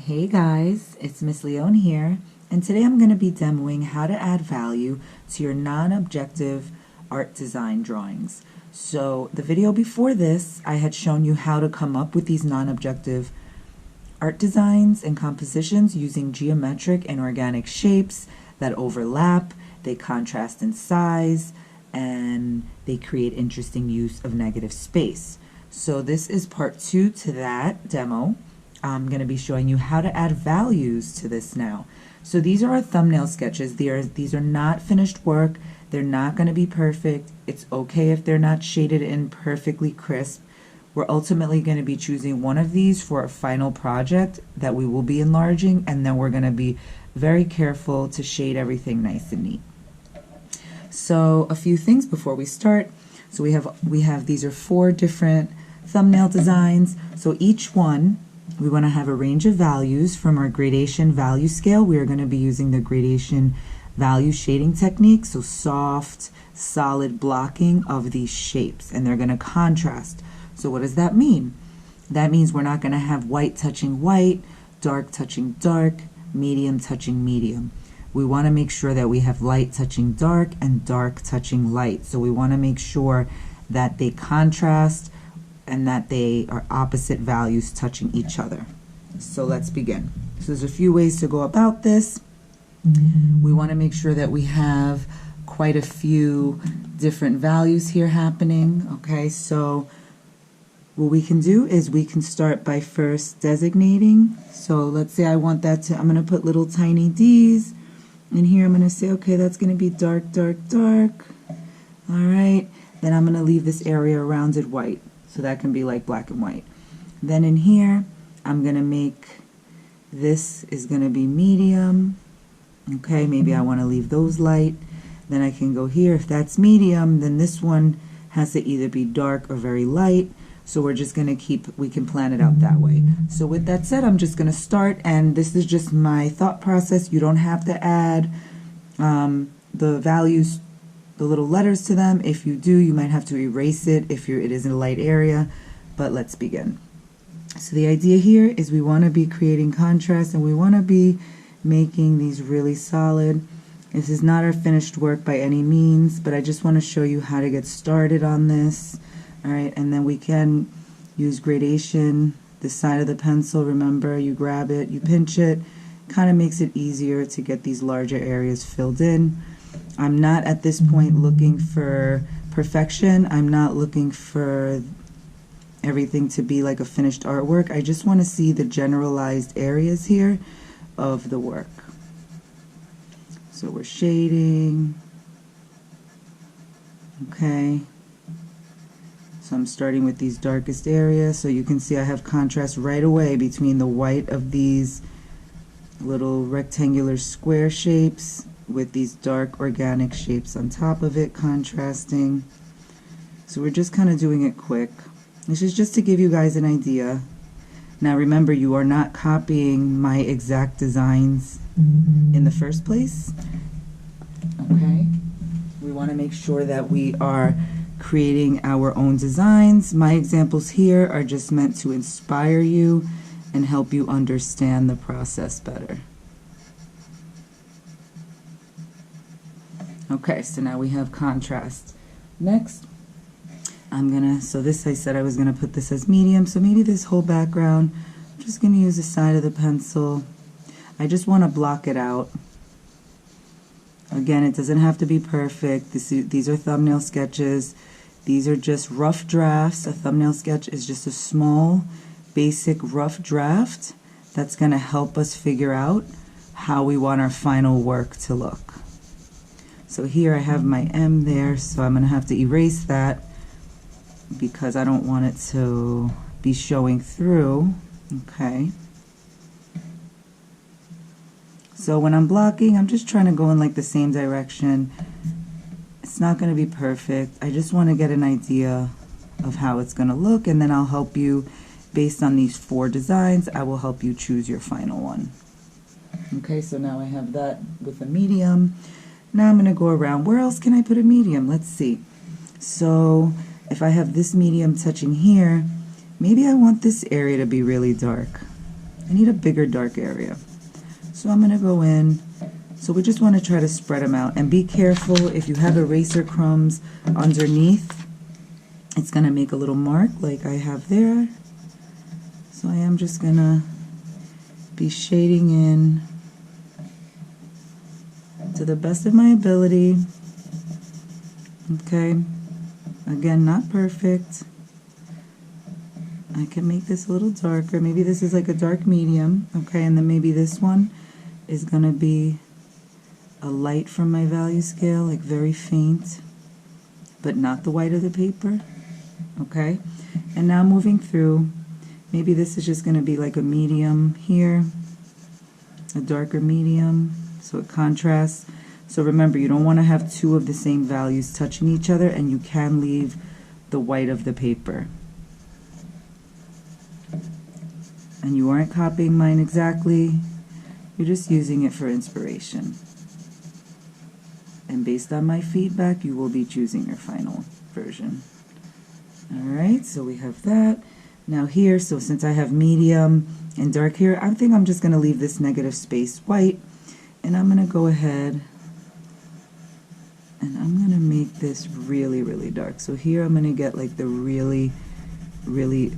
Hey guys, it's Miss Leone here, and today I'm going to be demoing how to add value to your non-objective art design drawings. So the video before this, I had shown you how to come up with these non-objective art designs and compositions using geometric and organic shapes that overlap, they contrast in size, and they create interesting use of negative space. So this is part 2 to that demo. I'm going to be showing you how to add values to this now. So these are our thumbnail sketches. These are not finished work. They're not going to be perfect. It's okay if they're not shaded in perfectly crisp. We're ultimately going to be choosing one of these for a final project that we will be enlarging, and then we're going to be very careful to shade everything nice and neat. So a few things before we start. So we have these are 4 different thumbnail designs. So each one we want to have a range of values from our gradation value scale. We are going to be using the gradation value shading technique, so soft, solid blocking of these shapes, and they're going to contrast. So what does that mean? That means we're not going to have white touching white, dark touching dark, medium touching medium. We want to make sure that we have light touching dark and dark touching light. So we want to make sure that they contrast and that they are opposite values touching each other. So let's begin. So there's a few ways to go about this. We want to make sure that we have quite a few different values here happening. Okay, so what we can do is we can start by first designating. So let's say I want that to, I'm going to put little tiny D's. And here I'm going to say, okay, that's going to be dark, dark, dark. All right, then I'm going to leave this area rounded white. So that can be like black and white. Then in here, I'm going to make this is going to be medium. Okay, maybe I want to leave those light. Then I can go here. If that's medium, then this one has to either be dark or very light. So we're just going to we can plan it out that way. So with that said, I'm just going to start, and this is just my thought process. You don't have to add the values, the little letters to them. If you do, you might have to erase it if it is in a light area, but let's begin. So the idea here is we want to be creating contrast, and we want to be making these really solid. This is not our finished work by any means, but I just want to show you how to get started on this. All right, and then we can use gradation, the side of the pencil. Remember, you grab it, you pinch it, kind of makes it easier to get these larger areas filled in. I'm not at this point looking for perfection. I'm not looking for everything to be like a finished artwork. I just want to see the generalized areas here of the work. So we're shading. Okay. So I'm starting with these darkest areas, so you can see I have contrast right away between the white of these little rectangular square shapes with these dark organic shapes on top of it, contrasting. So we're just kind of doing it quick. This is just to give you guys an idea. Now remember, you are not copying my exact designs in the first place. Okay? We want to make sure that we are creating our own designs. My examples here are just meant to inspire you and help you understand the process better. Okay, so now we have contrast. Next, so this I said I was gonna put this as medium, so maybe this whole background, I'm just gonna use the side of the pencil. I just wanna block it out. Again, it doesn't have to be perfect. These are thumbnail sketches. These are just rough drafts. A thumbnail sketch is just a small, basic rough draft that's going to help us figure out how we want our final work to look. So here I have my M there, so I'm going to have to erase that because I don't want it to be showing through. Okay. So when I'm blocking, I'm just trying to go in like the same direction. It's not going to be perfect. I just want to get an idea of how it's going to look, and then I'll help you based on these 4 designs. I will help you choose your final one. Okay, so now I have that with a medium. Now I'm going to go around. Where else can I put a medium? Let's see. So if I have this medium touching here, maybe I want this area to be really dark. I need a bigger dark area. So I'm going to go in. So we just want to try to spread them out. And be careful if you have eraser crumbs underneath. It's going to make a little mark like I have there. So I am just going to be shading in to the best of my ability. Okay. Again, not perfect. I can make this a little darker. Maybe this is like a dark medium. Okay, and then maybe this one is going to be a light from my value scale, like very faint, but not the white of the paper. Okay, and now moving through, maybe this is just going to be like a medium here, a darker medium, so it contrasts. So remember, you don't want to have two of the same values touching each other, and you can leave the white of the paper. And you aren't copying mine exactly, you're just using it for inspiration. And based on my feedback, you will be choosing your final version. Alright, so we have that. Now here, so since I have medium and dark here, I think I'm just going to leave this negative space white. And I'm going to go ahead and I'm going to make this really, really dark. So here I'm going to get like the really, really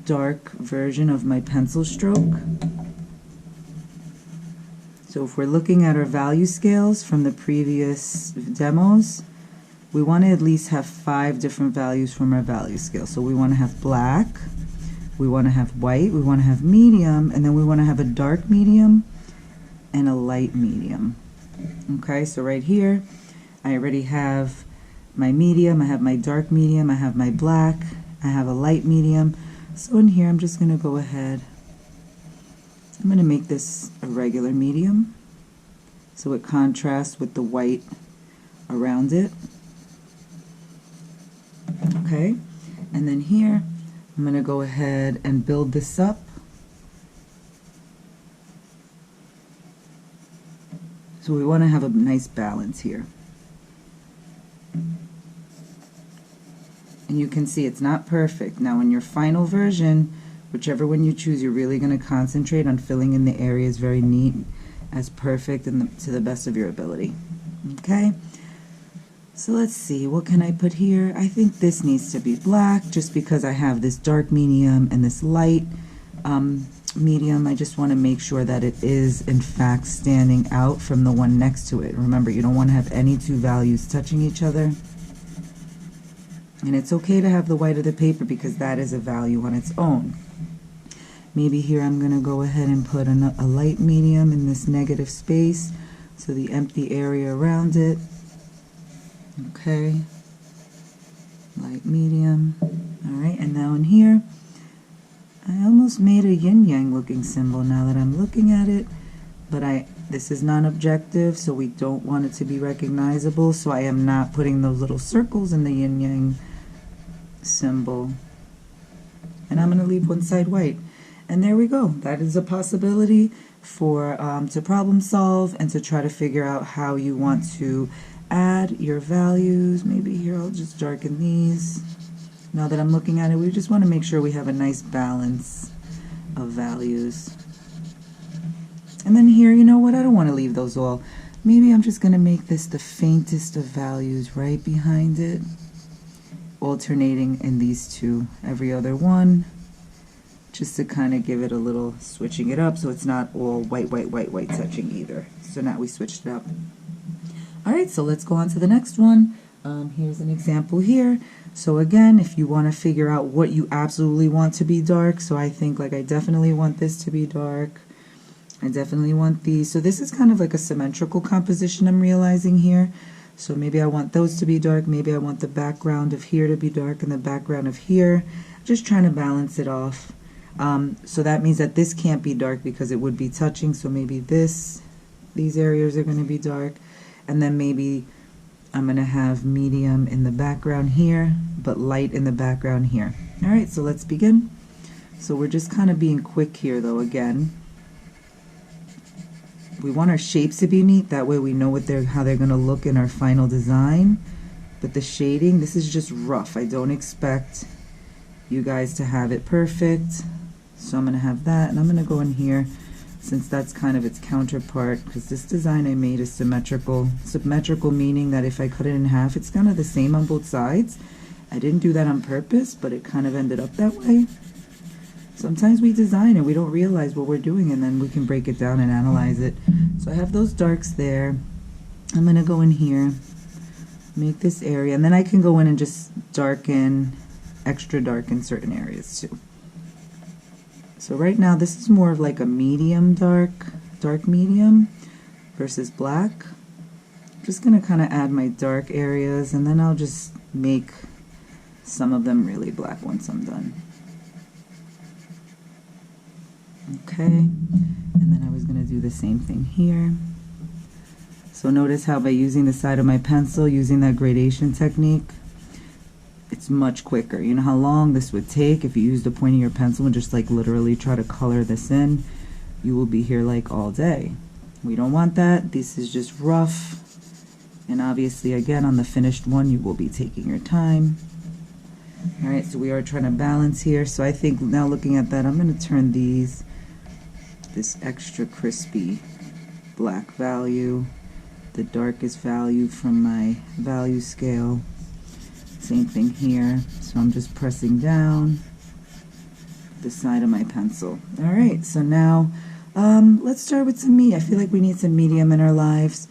dark version of my pencil stroke. So if we're looking at our value scales from the previous demos, we want to at least have 5 different values from our value scale. So we want to have black, we want to have white, we want to have medium, and then we want to have a dark medium and a light medium. Okay, so right here, I already have my medium, I have my dark medium, I have my black, I have a light medium. So in here, I'm just going to go ahead. I'm going to make this a regular medium so it contrasts with the white around it. Okay, and then here I'm going to go ahead and build this up. So we want to have a nice balance here. And you can see it's not perfect. Now in your final version, whichever one you choose, you're really going to concentrate on filling in the areas very neat, as perfect and to the best of your ability. Okay, so let's see, what can I put here? I think this needs to be black just because I have this dark medium and this light medium. I just want to make sure that it is in fact standing out from the one next to it. Remember, you don't want to have any two values touching each other. And it's okay to have the white of the paper because that is a value on its own. Maybe here I'm going to go ahead and put a light medium in this negative space, so the empty area around it. Okay, light medium. Alright, and now in here, I almost made a yin-yang looking symbol now that I'm looking at it, but this is non-objective, so we don't want it to be recognizable, so I am not putting those little circles in the yin-yang symbol. And I'm going to leave one side white. And there we go. That is a possibility for to problem solve and to try to figure out how you want to add your values. Maybe here I'll just darken these. Now that I'm looking at it, we just want to make sure we have a nice balance of values. And then here, you know what, I don't want to leave those all. Maybe I'm just going to make this the faintest of values right behind it, alternating in these two every other one, just to kind of give it a little switching it up so it's not all white, white, white, white touching either. So now we switched it up. Alright, so let's go on to the next one. Here's an example here. So again, if you want to figure out what you absolutely want to be dark, so I think like I definitely want this to be dark. I definitely want these. So this is kind of like a symmetrical composition I'm realizing here. So maybe I want those to be dark. Maybe I want the background of here to be dark and the background of here. Just trying to balance it off. So that means that this can't be dark because it would be touching. So maybe these areas are going to be dark. And then maybe I'm going to have medium in the background here, but light in the background here. All right, so let's begin. So we're just kind of being quick here though again. We want our shapes to be neat, that way we know how they're going to look in our final design. But the shading, this is just rough. I don't expect you guys to have it perfect. So I'm going to have that, and I'm going to go in here, since that's kind of its counterpart, because this design I made is symmetrical. Symmetrical meaning that if I cut it in half, it's kind of the same on both sides. I didn't do that on purpose, but it kind of ended up that way. Sometimes we design and we don't realize what we're doing, and then we can break it down and analyze it. So I have those darks there. I'm going to go in here, make this area, and then I can go in and just darken, extra darken certain areas too. So right now this is more of like a medium dark medium versus black. I'm just going to kind of add my dark areas, and then I'll just make some of them really black once I'm done. Okay, and then I was going to do the same thing here. So notice how by using the side of my pencil, using that gradation technique, it's much quicker. You know how long this would take if you used the point of your pencil and just like literally try to color this in? You will be here like all day. We don't want that. This is just rough. And obviously, again, on the finished one, you will be taking your time. All right, so we are trying to balance here. So I think now looking at that, I'm going to turn this extra crispy black value, the darkest value from my value scale. Same thing here. So I'm just pressing down the side of my pencil. All right, so now let's start with some meat. I feel like we need some medium in our lives.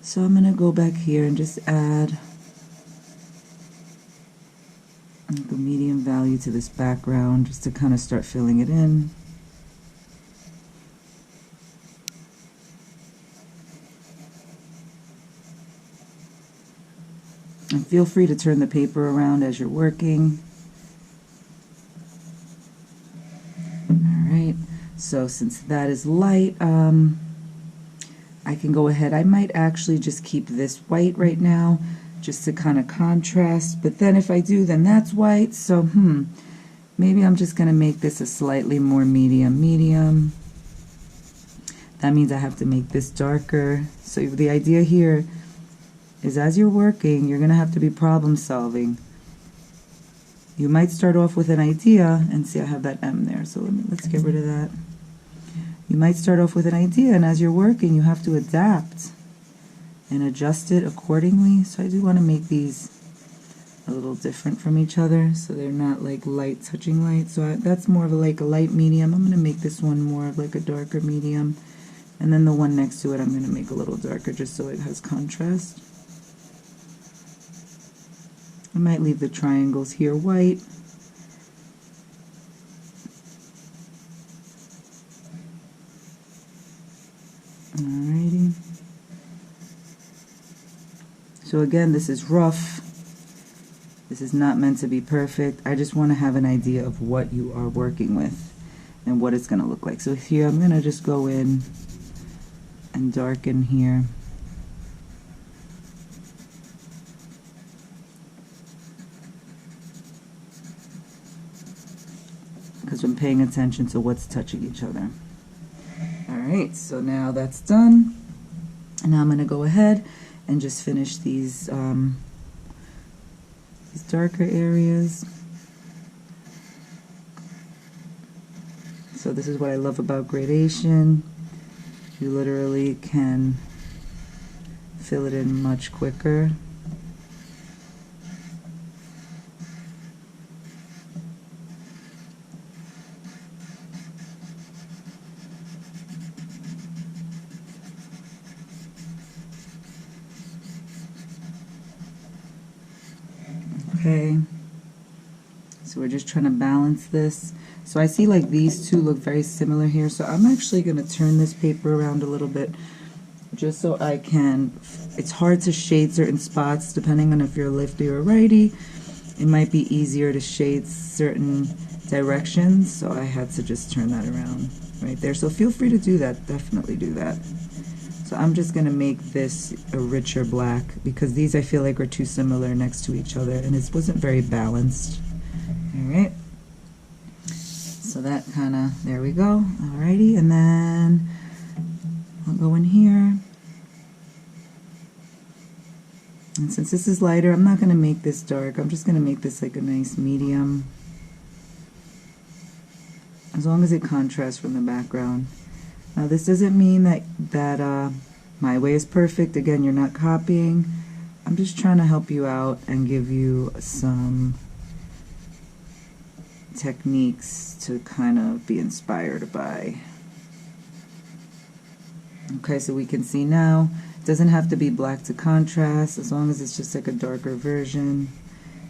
So I'm going to go back here and just add the medium value to this background just to kind of start filling it in. And feel free to turn the paper around as you're working. Alright, so since that is light, I can go ahead. I might actually just keep this white right now, just to kind of contrast. But then if I do, then that's white. So, maybe I'm just going to make this a slightly more medium. That means I have to make this darker. So the idea here is as you're working, you're going to have to be problem solving. You might start off with an idea, and see I have that M there, so let's get rid of that. You might start off with an idea, and as you're working, you have to adapt and adjust it accordingly. So I do want to make these a little different from each other, so they're not like light touching light. So that's more of like a light medium. I'm going to make this one more of like a darker medium, and then the one next to it I'm going to make a little darker just so it has contrast. I might leave the triangles here white. Alrighty. So again, this is rough. This is not meant to be perfect. I just want to have an idea of what you are working with and what it's going to look like. So here I'm going to just go in and darken here. Because I'm paying attention to what's touching each other. Alright, so now that's done. And now I'm going to go ahead and just finish these darker areas. So this is what I love about gradation. You literally can fill it in much quicker. Okay, so we're just trying to balance this. So I see like these two look very similar here, so I'm actually going to turn this paper around a little bit just so I can, it's hard to shade certain spots depending on if you're a lefty or a righty. It might be easier to shade certain directions, so I had to just turn that around right there. So feel free to do that, definitely do that. So I'm just going to make this a richer black because these I feel like are too similar next to each other and it wasn't very balanced. Alright, so that kind of, there we go. Alrighty, and then I'll go in here. And since this is lighter, I'm not going to make this dark. I'm just going to make this like a nice medium. as long as it contrasts from the background. Now this doesn't mean that my way is perfect. Again, you're not copying. I'm just trying to help you out and give you some techniques to kind of be inspired by. Okay, so we can see now, it doesn't have to be black to contrast, as long as it's just like a darker version.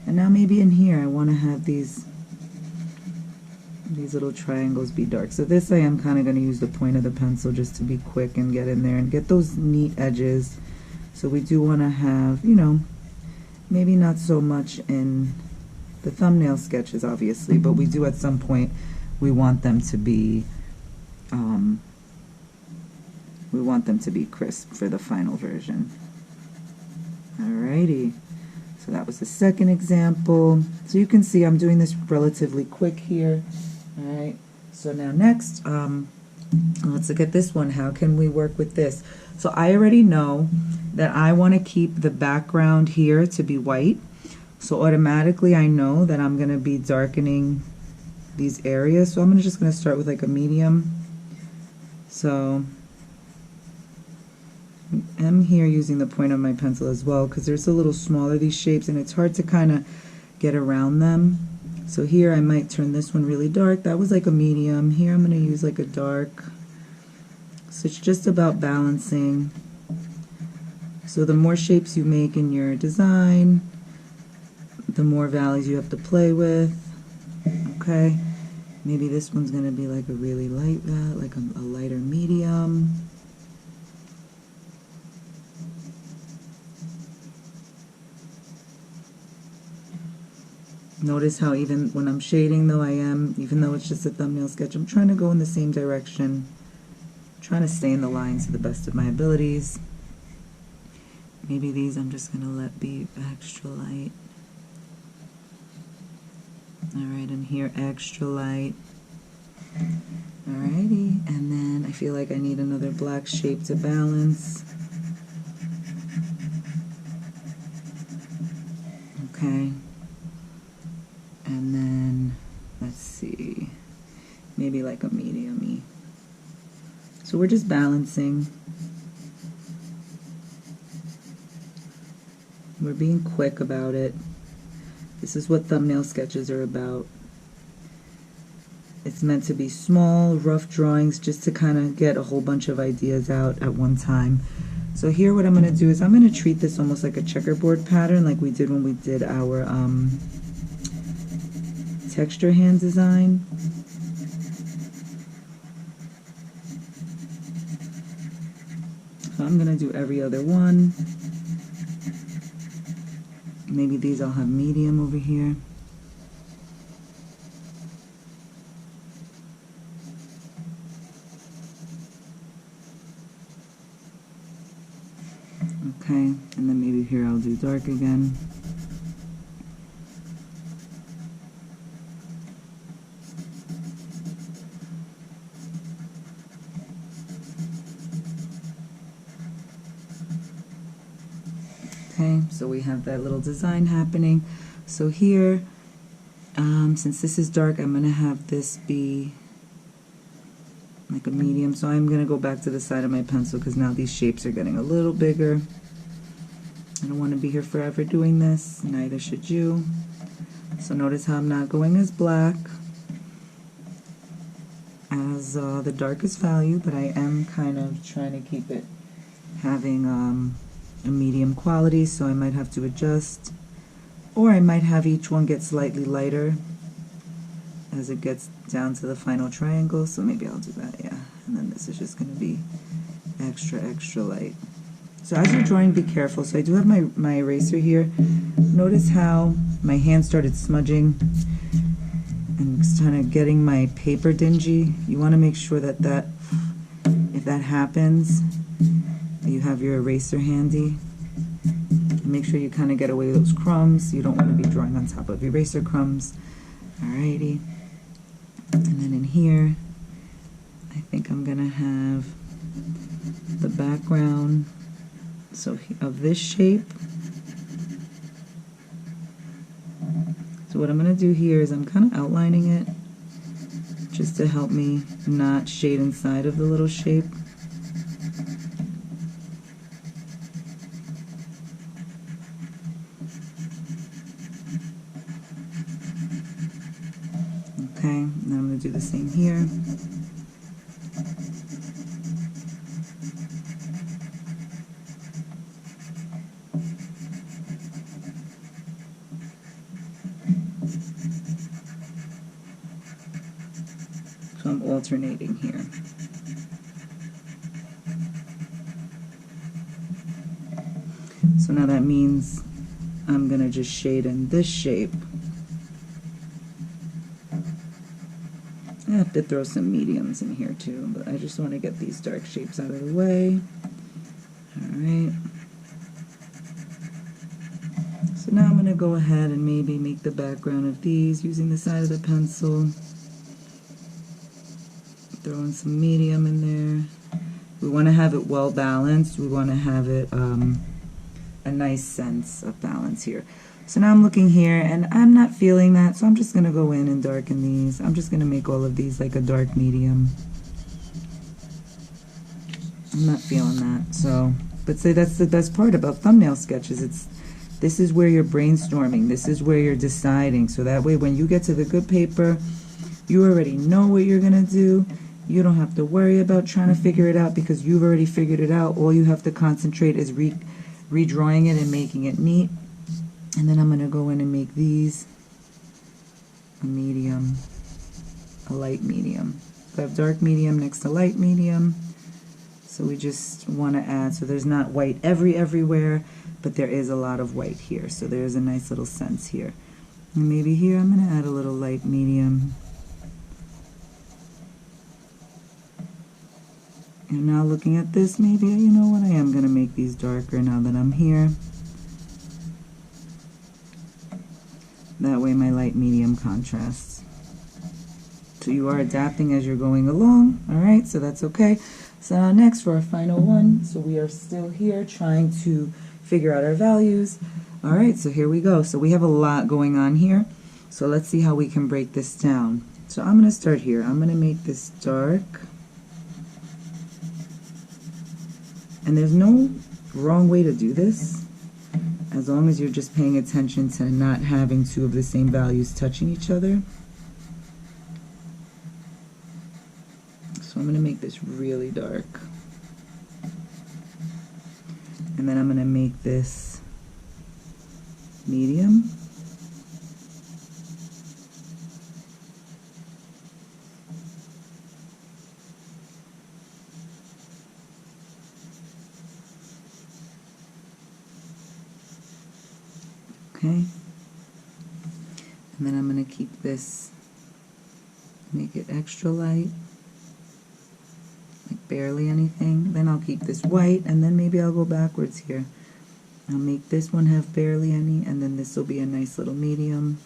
And now maybe in here I want to have these little triangles be dark. So this I am kind of going to use the point of the pencil just to be quick and get in there and get those neat edges. So we do want to have, you know, maybe not so much in the thumbnail sketches obviously, but we do at some point, we want them to be crisp for the final version. Alrighty, so that was the second example. So you can see I'm doing this relatively quick here. Alright, so now next, let's look at this one. How can we work with this? So I already know that I want to keep the background here to be white. So automatically I know that I'm going to be darkening these areas. So I'm just going to start with like a medium. So I'm here using the point of my pencil as well because they're so a little smaller, these shapes, and it's hard to kind of get around them. So here I might turn this one really dark. That was like a medium. Here I'm going to use like a dark. So it's just about balancing. So the more shapes you make in your design, the more values you have to play with. Okay, maybe this one's going to be like a really light value, like a lighter medium. Notice how even when I'm shading though even though it's just a thumbnail sketch, I'm trying to go in the same direction, trying to stay in the lines to the best of my abilities. Maybe these I'm just going to let be extra light. Alright, and here extra light. Alrighty, and then I feel like I need another black shape to balance. Okay. And then, let's see, maybe like a medium-y. So we're just balancing. We're being quick about it. This is what thumbnail sketches are about. It's meant to be small, rough drawings just to kind of get a whole bunch of ideas out at one time. So here what I'm going to do is I'm going to treat this almost like a checkerboard pattern like we did when we did our texture hand design. So I'm going to do every other one. Maybe these I'll have medium over here. Okay, and then maybe here I'll do dark again. Okay, so we have that little design happening. So here, since this is dark, I'm going to have this be like a medium. So I'm going to go back to the side of my pencil because now these shapes are getting a little bigger. I don't want to be here forever doing this, neither should you. So notice how I'm not going as black as the darkest value, but I am kind of trying to keep it having a medium quality, so I might have to adjust, or I might have each one get slightly lighter as it gets down to the final triangle. So maybe I'll do that, yeah. And then this is just going to be extra light. So as you're drawing, be careful. So I do have my eraser here. Notice how my hand started smudging and kind of getting my paper dingy. You want to make sure that if that happens, you have your eraser handy. Make sure you kind of get away with those crumbs. You don't want to be drawing on top of eraser crumbs. Alrighty. And then in here, I think I'm going to have the background of this shape. So what I'm going to do here is I'm kind of outlining it just to help me not shade inside of the little shape. Okay, now I'm going to do the same here. So I'm alternating here. So now that means I'm going to just shade in this shape. I have to throw some mediums in here too, but I just want to get these dark shapes out of the way. Alright. So now I'm going to go ahead and maybe make the background of these using the side of the pencil. Throw in some medium in there. We want to have it well balanced. We want to have it a nice sense of balance here. So now I'm looking here and I'm not feeling that, so I'm just going to go in and darken these. I'm just going to make all of these like a dark medium. I'm not feeling that. So, but say that's the best part about thumbnail sketches. This is where you're brainstorming. This is where you're deciding. So that way when you get to the good paper, you already know what you're going to do. You don't have to worry about trying to figure it out because you've already figured it out. All you have to concentrate is redrawing it and making it neat. And then I'm going to go in and make these a medium, a light medium. So I have dark medium next to light medium. So we just want to add, so there's not white everywhere, but there is a lot of white here. So there's a nice little sense here. And maybe here I'm going to add a little light medium. And now looking at this, maybe, you know what, I am going to make these darker now that I'm here. That way my light medium contrasts. So you are adapting as you're going along, alright, so that's okay. So now next for our final one, so we are still here trying to figure out our values. Alright, so here we go. So we have a lot going on here. So let's see how we can break this down. So I'm going to start here. I'm going to make this dark. And there's no wrong way to do this, as long as you're just paying attention to not having two of the same values touching each other. So I'm going to make this really dark. And then I'm going to make this medium. Okay, and then I'm going to keep this, make it extra light, like barely anything. Then I'll keep this white, and then maybe I'll go backwards here. I'll make this one have barely any, and then this will be a nice little medium.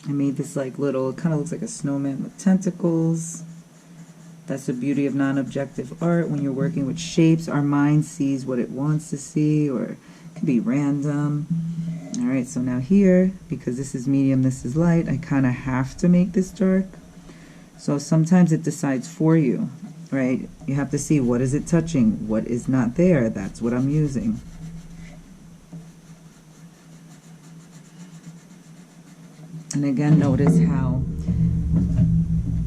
I made this like little, it kind of looks like a snowman with tentacles. That's the beauty of non-objective art. When you're working with shapes, our mind sees what it wants to see, or it could be random. Alright, so now here, because this is medium, this is light, I kind of have to make this dark. So sometimes it decides for you, right? You have to see what is it touching, what is not there. That's what I'm using. And again, notice how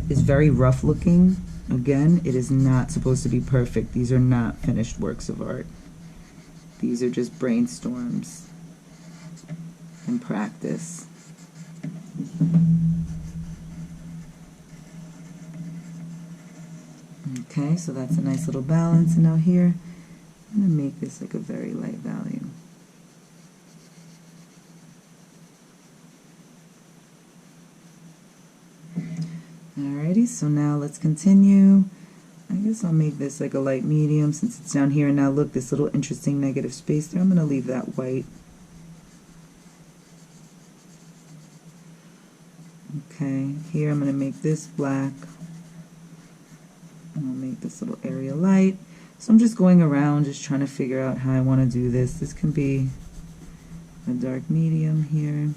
it's very rough looking. Again, it is not supposed to be perfect. These are not finished works of art. These are just brainstorms and practice. Okay, so that's a nice little balance. And now here, I'm going to make this like a very light value. Alrighty, so now let's continue. I guess I'll make this like a light medium since it's down here. And now look, this little interesting negative space there, I'm going to leave that white. Okay, here I'm going to make this black. And I'll make this little area light. So I'm just going around, just trying to figure out how I want to do this. This can be a dark medium here.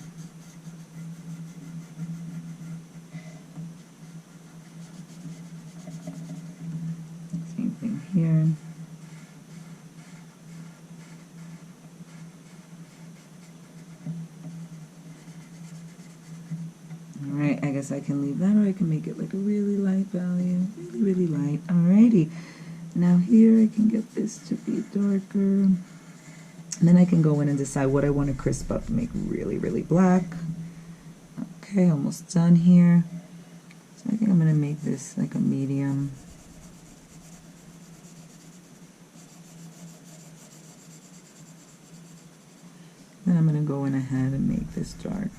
I guess I can leave that, or I can make it like a really light value, really light. Alrighty. Now here I can get this to be darker. And then I can go in and decide what I want to crisp up and make really, really black. Okay, almost done here. So I think I'm going to make this like a medium. Then I'm going to go in ahead and make this dark.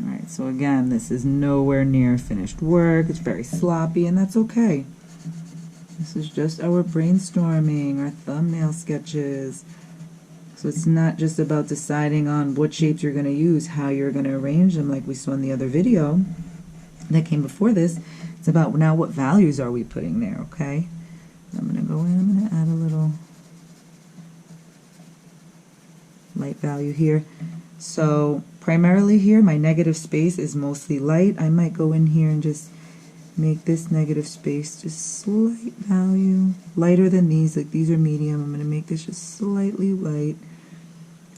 Alright, so again, this is nowhere near finished work. It's very sloppy, and that's okay. This is just our brainstorming, our thumbnail sketches. So it's not just about deciding on what shapes you're going to use, how you're going to arrange them like we saw in the other video that came before this. It's about now what values are we putting there, okay? I'm going to go in, I'm going to add a little light value here. So primarily here, my negative space is mostly light. I might go in here and just make this negative space just slight value, lighter than these, like these are medium. I'm going to make this just slightly light.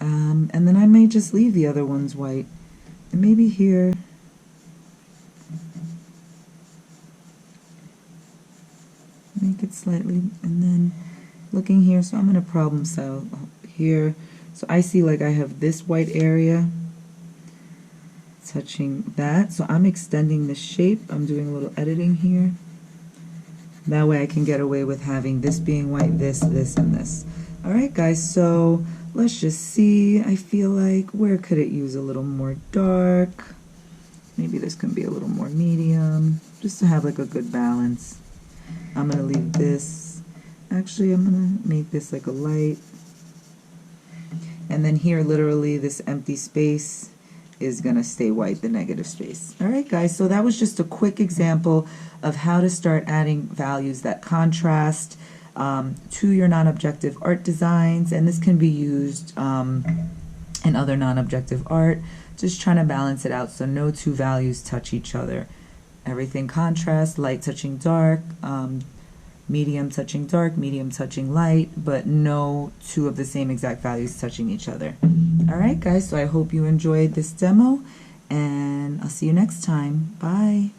And then I might just leave the other ones white. And maybe here, make it slightly, and then looking here, so I'm going to problem cell here. So I see like I have this white area touching that, so I'm extending the shape. I'm doing a little editing here. That way I can get away with having this being white, this, and this. Alright guys, so let's just see. I feel like, where could it use a little more dark? Maybe this can be a little more medium, just to have like a good balance. I'm going to leave this, actually I'm going to make this like a light. And then here, literally, this empty space is going to stay white, the negative space. Alright guys, so that was just a quick example of how to start adding values that contrast to your non-objective art designs, and this can be used in other non-objective art, just trying to balance it out so no two values touch each other. Everything contrasts, light touching dark, medium touching dark, medium touching light, but no two of the same exact values touching each other. Alright guys, so I hope you enjoyed this demo, and I'll see you next time. Bye!